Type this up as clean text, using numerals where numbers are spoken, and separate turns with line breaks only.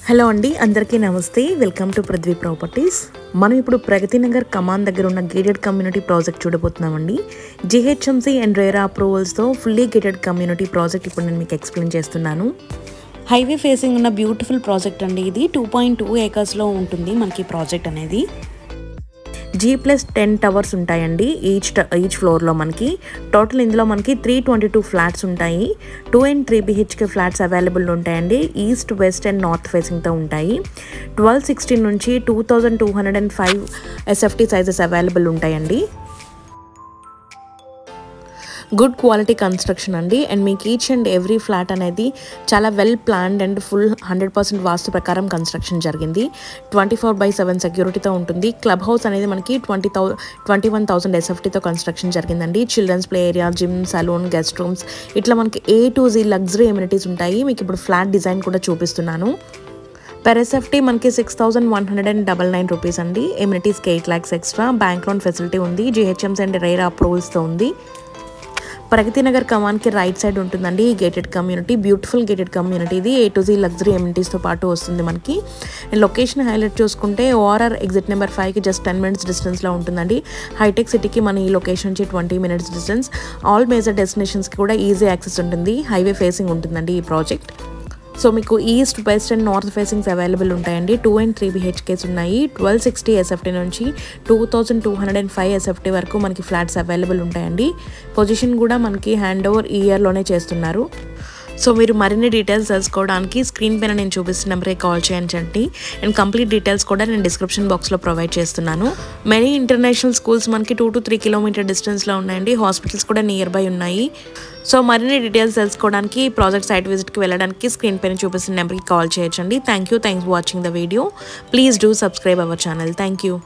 Hello అండి, అందరికీ నమస్తే. Welcome to Prithvi properties. మనం ఇప్పుడు ప్రగతి నగర్ కమాన్ దగ్గర ఉన్న గేటెడ్ కమ్యూనిటీ ప్రాజెక్ట్ చూడబోతున్నామండి. జిహెచ్ఎంసీ అండ్ రేరా అప్రూవల్స్తో ఫుల్లీ గేటెడ్ కమ్యూనిటీ ప్రాజెక్ట్ ఇప్పుడు నేను మీకు ఎక్స్ప్లెయిన్ చేస్తున్నాను. హైవే ఫేసింగ్ ఉన్న బ్యూటిఫుల్ ప్రాజెక్ట్ అండి. ఇది 2.2 ఏకర్స్లో ఉంటుంది మనకి ప్రాజెక్ట్ అనేది. G+10 టవర్స్ ఉంటాయండి ఈచ్ ఫ్లోర్లో మనకి. టోటల్ ఇందులో మనకి 322 ఫ్లాట్స్ ఉంటాయి. 2 and 3 BHK ఫ్లాట్స్ అవైలబుల్ ఉంటాయండి. ఈస్ట్, వెస్ట్ అండ్ నార్త్ ఫేసింగ్తో ఉంటాయి. 1260 నుంచి 2205 SFT సైజెస్ అవైలబుల్ ఉంటాయండి. గుడ్ క్వాలిటీ కన్స్ట్రక్షన్ అండి. అండ్ మీకు ఈచ్ అండ్ ఎవ్రీ ఫ్లాట్ అనేది చాలా వెల్ ప్లాన్డ్ అండ్ ఫుల్ 100% వాస్తు ప్రకారం కన్స్ట్రక్షన్ జరిగింది. 24/7 సెక్యూరిటీతో ఉంటుంది. క్లబ్ హౌస్ అనేది మనకి 21,000 SFTతో కన్స్ట్రక్షన్ జరిగిందండి. Children's play area, gym, salon, guest rooms, ఇట్లా మనకి A to Z luxury amenities ఉంటాయి. మీకు ఇప్పుడు ఫ్లాట్ డిజైన్ కూడా చూపిస్తున్నాను. Per SFT మనకి 6,199 రూపీస్ అండి. ఎమ్యూనిటీస్కి 8 lakhs extra. Bank loan facility ఉంది. GHMC అండ్ రేరా అప్రూవల్స్తో ఉంది. ప్రగతి నగర్ కమాన్కి రైట్ సైడ్ ఉంటుందండి ఈ gated community. Beautiful gated community ఇది. A to Z లగ్జరీ ఎమ్యూనిటీస్తో పాటు వస్తుంది మనకి. లొకేషన్ హైలైట్ చూసుకుంటే ORR ఎగ్జిట్ నెంబర్ 5కి జస్ట్ 10 minutes డిస్టెన్స్లో ఉంటుందండి. హైటెక్ సిటీకి మన ఈ లొకేషన్ నుంచి 20 minutes డిస్టెన్స్. ఆల్ మేజర్ డెస్టినేషన్స్కి కూడా ఈజీ యాక్సెస్ ఉంటుంది. హైవే ఫేసింగ్ ఉంటుందండి ఈ ప్రాజెక్ట్. సో మీకు east, west and north facings available ఉంటాయండి. 2 and 3 BHKs ఉన్నాయి. 1260 SFT నుంచి 2205 SFT వరకు మనకి ఫ్లాట్స్ అవైలబుల్ ఉంటాయండి. పొజిషన్ కూడా మనకి హ్యాండ్ ఓవర్ ఈ ఇయర్లోనే చేస్తున్నారు. సో మీరు మరిన్ని డీటెయిల్స్ తెలుసుకోవడానికి స్క్రీన్ పైన నేను చూపిస్తున్న నెంబర్కి కాల్ చేయండి. అండ్ కంప్లీట్ డీటెయిల్స్ కూడా నేను డిస్క్రిప్షన్ బాక్స్లో ప్రొవైడ్ చేస్తున్నాను. మెనీ ఇంటర్నేషనల్ స్కూల్స్ మనకి 2 to 3 kilometer డిస్టెన్స్లో ఉన్నాయండి. హాస్పిటల్స్ కూడా నియర్ బై ఉన్నాయి. సో మరిన్ని డీటెయిల్స్ తెలుసుకోవడానికి ప్రాజెక్ట్ సైట్ విజిట్కి వెళ్ళడానికి స్క్రీన్ పైన చూపిస్తున్న నెంబర్కి కాల్ చేయొచ్చండి. Thanks for watching the video. Please do subscribe our channel. Thank you.